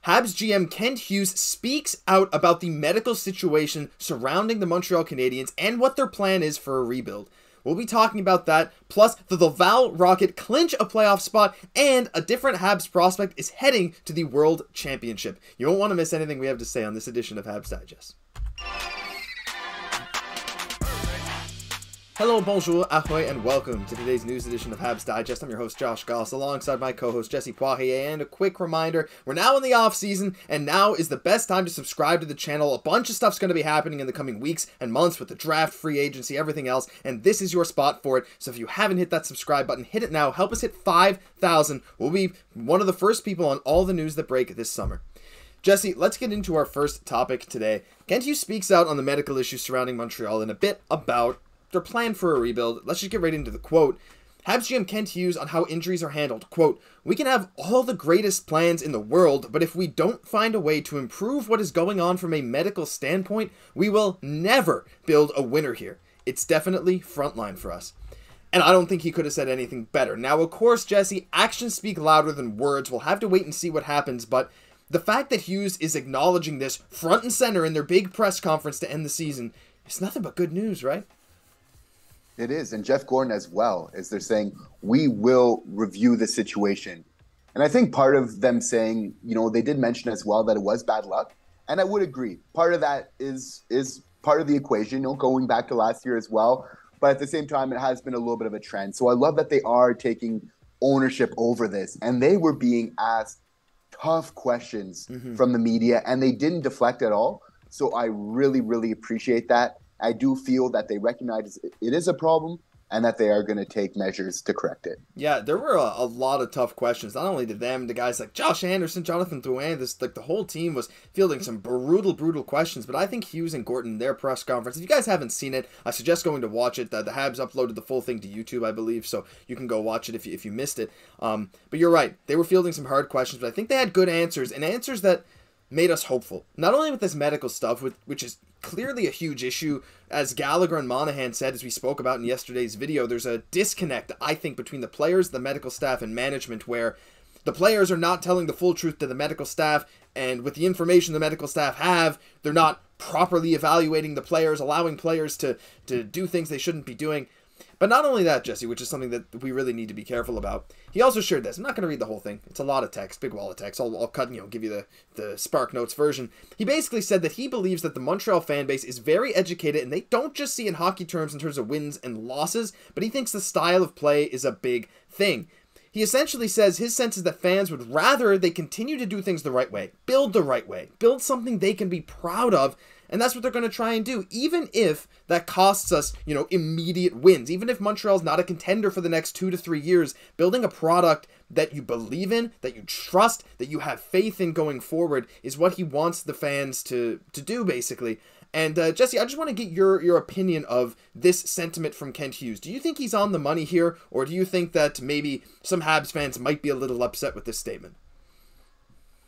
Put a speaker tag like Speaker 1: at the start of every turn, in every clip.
Speaker 1: Habs GM Kent Hughes speaks out about the medical situation surrounding the Montreal Canadiens and what their plan is for a rebuild. We'll be talking about that, plus the Laval Rocket clinch a playoff spot, and a different Habs prospect is heading to the World Championship. You won't want to miss anything we have to say on this edition of Habs Digest. Hello, bonjour, ahoy, and welcome to today's news edition of Habs Digest. I'm your host, Josh Gosse, alongside my co-host, Jesse Poirier, and a quick reminder, we're now in the off-season, and now is the best time to subscribe to the channel. A bunch of stuff's going to be happening in the coming weeks and months with the draft, free agency, everything else, and this is your spot for it. So if you haven't hit that subscribe button, hit it now. Help us hit 5,000. We'll be one of the first people on all the news that break this summer. Jesse, let's get into our first topic today. Kent Hughes speaks out on the medical issues surrounding Montreal and a bit about their plan for a rebuild. Let's just get right into the quote. Habs GM Kent Hughes on how injuries are handled. Quote, "We can have all the greatest plans in the world, but if we don't find a way to improve what is going on from a medical standpoint, we will never build a winner here. It's definitely frontline for us." And I don't think he could have said anything better. Now, of course, Jesse, actions speak louder than words. We'll have to wait and see what happens, but the fact that Hughes is acknowledging this front and center in their big press conference to end the season is nothing but good news, right?
Speaker 2: It is, and Jeff Gordon as well, as they're saying, we will review the situation. And I think part of them saying, you know, they did mention as well that it was bad luck, and I would agree. Part of that is part of the equation, you know, going back to last year as well. But at the same time, it has been a little bit of a trend. So I love that they are taking ownership over this, and they were being asked tough questions from the media, and they didn't deflect at all. So I really, really appreciate that. I do feel that they recognize it is a problem and that they are going to take measures to correct it.
Speaker 1: Yeah, there were a lot of tough questions, not only to them, the guys like Josh Anderson, Jonathan Drouin, the whole team was fielding some brutal questions, but I think Hughes and Gordon, their press conference, if you guys haven't seen it, I suggest going to watch it. The Habs uploaded the full thing to YouTube, I believe, so you can go watch it if you missed it. But you're right, they were fielding some hard questions, but I think they had good answers, and answers that made us hopeful. Not only with this medical stuff, which is clearly a huge issue, as Gallagher and Monahan said, as we spoke about in yesterday's video, there's a disconnect, I think, between the players, the medical staff, and management, where the players are not telling the full truth to the medical staff, and with the information the medical staff have, they're not properly evaluating the players, allowing players to do things they shouldn't be doing. But not only that, Jesse, which is something that we really need to be careful about, he also shared this. I'm not going to read the whole thing. It's a lot of text, big wall of text. I'll cut, give you the Spark Notes version. He basically said that he believes that the Montreal fan base is very educated, and they don't just see in hockey terms in terms of wins and losses, but he thinks the style of play is a big thing. He essentially says his sense is that fans would rather they continue to do things the right way, build the right way, build something they can be proud of, and that's what they're going to try and do, even if that costs us, immediate wins. Even if Montreal's not a contender for the next 2 to 3 years, building a product that you believe in, that you trust, that you have faith in going forward is what he wants the fans to do, basically. And Jesse, I just want to get your opinion of this sentiment from Kent Hughes. Do you think he's on the money here, or do you think that maybe some Habs fans might be a little upset with this statement?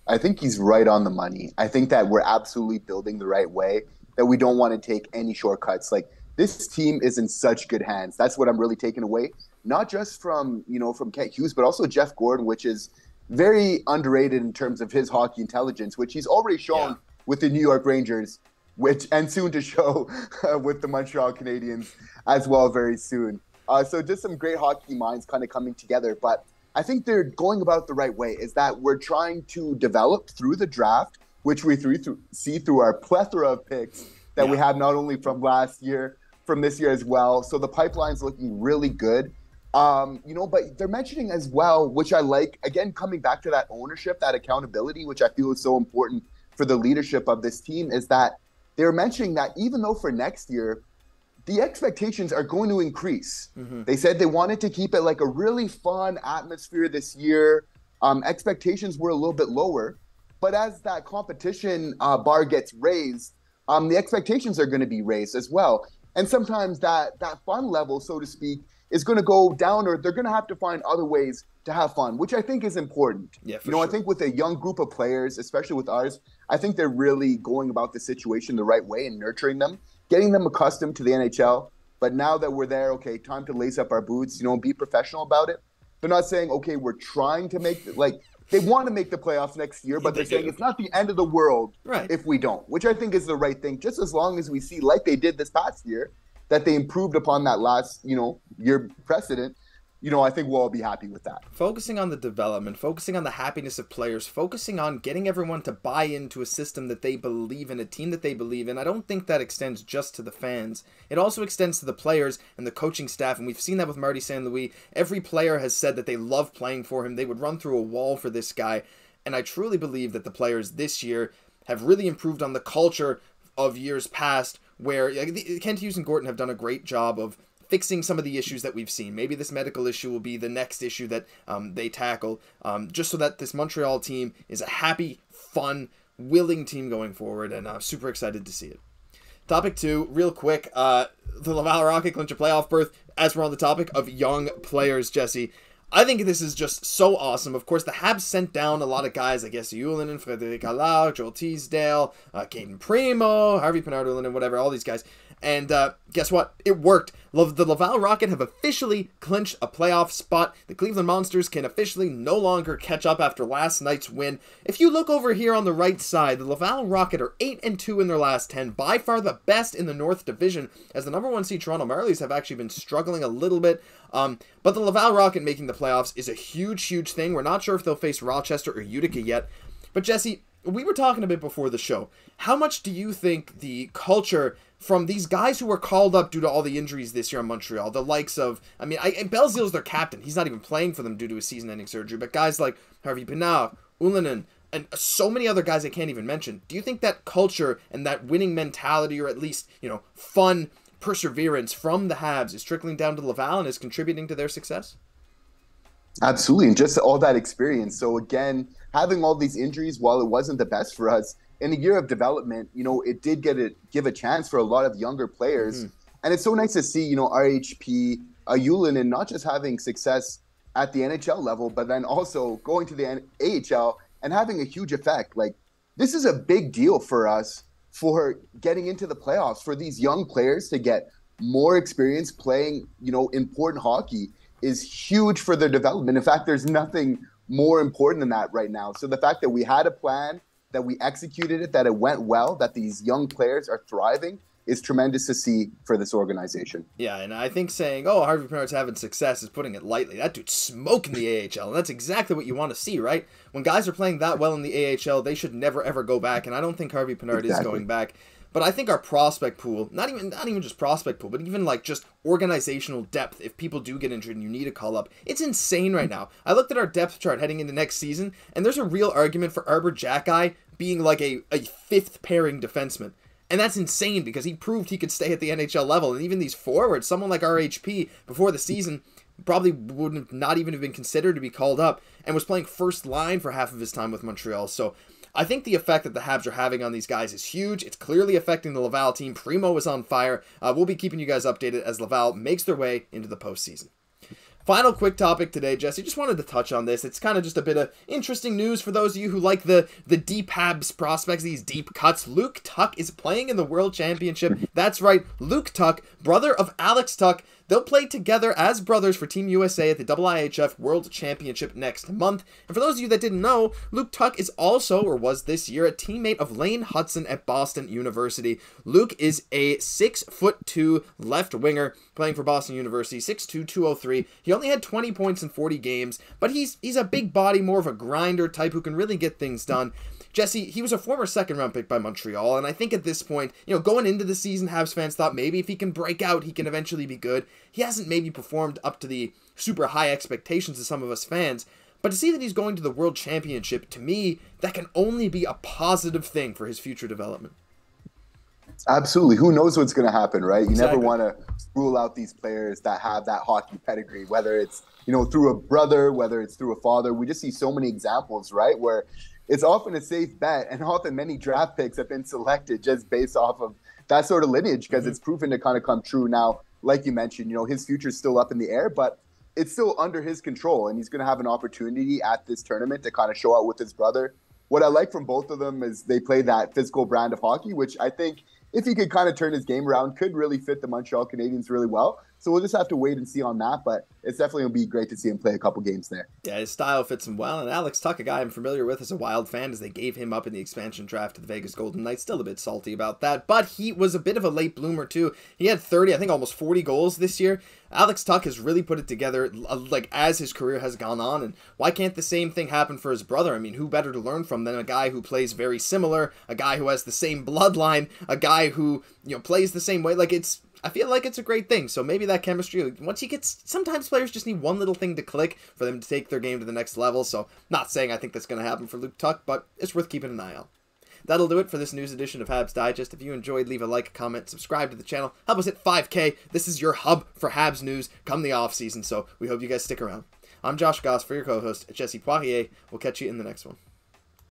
Speaker 2: I think he's right on the money. I think that we're absolutely building the right way, that we don't want to take any shortcuts. Like, this team is in such good hands. That's what I'm really taking away, not just from Kent Hughes, but also Jeff Gordon, which is very underrated in terms of his hockey intelligence, which he's already shown with the New York Rangers, and soon to show with the Montreal Canadiens as well very soon. So just some great hockey minds kind of coming together. But I think they're going about the right way, is that we're trying to develop through the draft, which we see through our plethora of picks that we have not only from last year, from this year as well. So the pipeline's looking really good. But they're mentioning as well, which I like, again, coming back to that ownership, that accountability, which I feel is so important for the leadership of this team, is that they're mentioning that even though for next year, the expectations are going to increase. They said they wanted to keep it like a really fun atmosphere this year. Expectations were a little bit lower, but as that competition bar gets raised, the expectations are going to be raised as well. And sometimes that fun level, so to speak, is going to go down, or they're going to have to find other ways to have fun, which I think is important.
Speaker 1: Yeah, for sure.
Speaker 2: I think with a young group of players, especially with ours, I think they're really going about the situation the right way and nurturing them, getting them accustomed to the NHL. But now that we're there, okay, time to lace up our boots, be professional about it. They're not saying, okay, we're trying to make, they want to make the playoffs next year, but they're saying it's not the end of the world if we don't, which I think is the right thing. Just as long as we see, like they did this past year, that they improved upon that last, year precedent, I think we'll all be happy with that.
Speaker 1: Focusing on the development, focusing on the happiness of players, focusing on getting everyone to buy into a system that they believe in, a team that they believe in. I don't think that extends just to the fans. It also extends to the players and the coaching staff, and we've seen that with Marty St. Louis. Every player has said that they love playing for him. They would run through a wall for this guy, and I truly believe that the players this year have really improved on the culture of years past, where Kent Hughes and Gorton have done a great job of fixing some of the issues that we've seen. Maybe this medical issue will be the next issue that they tackle, just so that this Montreal team is a happy, fun, willing team going forward, and I'm super excited to see it. Topic 2, real quick, the Laval Rocket clinch a playoff berth, as we're on the topic of young players, Jesse. I think this is just so awesome. Of course, the Habs sent down a lot of guys, I guess, Ylönen, Frederic Allard, Joel Teasdale, Caden Primo, Harvey Pinard, Ylönen, whatever, all these guys. And guess what? It worked. The Laval Rocket have officially clinched a playoff spot. The Cleveland Monsters can officially no longer catch up after last night's win. If you look over here on the right side, the Laval Rocket are 8-2 in their last 10, by far the best in the North Division, as the number 1 seed Toronto Marlies have actually been struggling a little bit. But the Laval Rocket making the playoffs is a huge, huge thing. We're not sure if they'll face Rochester or Utica yet. But Jesse, we were talking a bit before the show. How much do you think the culture from these guys who were called up due to all the injuries this year in Montreal, the likes of, Belzeal's their captain. He's not even playing for them due to his season-ending surgery, but guys like Harvey Pinard, Ylönen, and so many other guys I can't even mention. Do you think that culture and that winning mentality, or at least, fun perseverance from the Habs is trickling down to Laval and is contributing to their success?
Speaker 2: Absolutely, and just all that experience. So again, having all these injuries, while it wasn't the best for us, in a year of development, it did give a chance for a lot of younger players. Mm-hmm. And it's so nice to see, RHP, Ylönen not just having success at the NHL level, but then also going to the AHL and having a huge effect. Like, this is a big deal for us for getting into the playoffs, for these young players to get more experience playing, important hockey is huge for their development. In fact, there's nothing more important than that right now. So the fact that we had a plan, that we executed it, that it went well, that these young players are thriving is tremendous to see for this organization.
Speaker 1: Yeah, and I think saying, Harvey Pinard's having success is putting it lightly. That dude's smoking the AHL, and that's exactly what you want to see, right? When guys are playing that well in the AHL, they should never, ever go back, and I don't think Harvey Pinard is going back. But I think our prospect pool, not even just prospect pool, but even like just organizational depth, if people do get injured and you need a call-up, it's insane right now. I looked at our depth chart heading into next season, and there's a real argument for Arber Xhekaj being like a 5th pairing defenseman. And that's insane because he proved he could stay at the NHL level. And even these forwards, someone like RHP before the season probably wouldn't have not even have been considered to be called up and was playing first line for half of his time with Montreal. So I think the effect that the Habs are having on these guys is huge. It's clearly affecting the Laval team. Primo is on fire. We'll be keeping you guys updated as Laval makes their way into the postseason. Final quick topic today, Jesse. Just wanted to touch on this. It's kind of just a bit of interesting news for those of you who like the deep Habs prospects, these deep cuts. Luke Tuch is playing in the World Championship. That's right, Luke Tuch, brother of Alex Tuch. They'll play together as brothers for Team USA at the IIHF World Championship next month. And for those of you that didn't know, Luke Tuch is also, or was this year, a teammate of Lane Hutson at Boston University. Luke is a 6'2" left winger playing for Boston University, 6'2", 203. He only had 20 points in 40 games, but he's a big body, more of a grinder type who can really get things done. Jesse, he was a former second-round pick by Montreal, and I think at this point, going into the season, Habs fans thought maybe if he can break out, he can eventually be good. He hasn't maybe performed up to the super high expectations of some of us fans, but to see that he's going to the World Championship, to me, that can only be a positive thing for his future development.
Speaker 2: Absolutely. Who knows what's going to happen, right? You never want to rule out these players that have that hockey pedigree, whether it's, through a brother, whether it's through a father. We just see so many examples, right, where it's often a safe bet, and often many draft picks have been selected just based off of that sort of lineage because it's proven to kind of come true now. Like you mentioned, his future is still up in the air, but it's still under his control, and he's going to have an opportunity at this tournament to kind of show out with his brother. What I like from both of them is they play that physical brand of hockey, which I think if he could kind of turn his game around, could really fit the Montreal Canadiens really well. So we'll just have to wait and see on that, but it's definitely going to be great to see him play a couple games there.
Speaker 1: Yeah, his style fits him well, and Alex Tuch, a guy I'm familiar with as a Wild fan, as they gave him up in the expansion draft to the Vegas Golden Knights. Still a bit salty about that, but he was a bit of a late bloomer too. He had 30, I think almost 40 goals this year. Alex Tuch has really put it together, like, as his career has gone on, and why can't the same thing happen for his brother? I mean, who better to learn from than a guy who plays very similar, a guy who has the same bloodline, a guy who, you know, plays the same way. Like, I feel like it's a great thing. So maybe that chemistry, once you get, sometimes players just need one little thing to click for them to take their game to the next level. So not saying I think that's going to happen for Luke Tuch, but it's worth keeping an eye on. That'll do it for this news edition of Habs Digest. If you enjoyed, leave a like, comment, subscribe to the channel. Help us hit 5K. This is your hub for Habs news come the offseason, so we hope you guys stick around. I'm Josh Gosse for your co-host, Jesse Poirier. We'll catch you in the next one.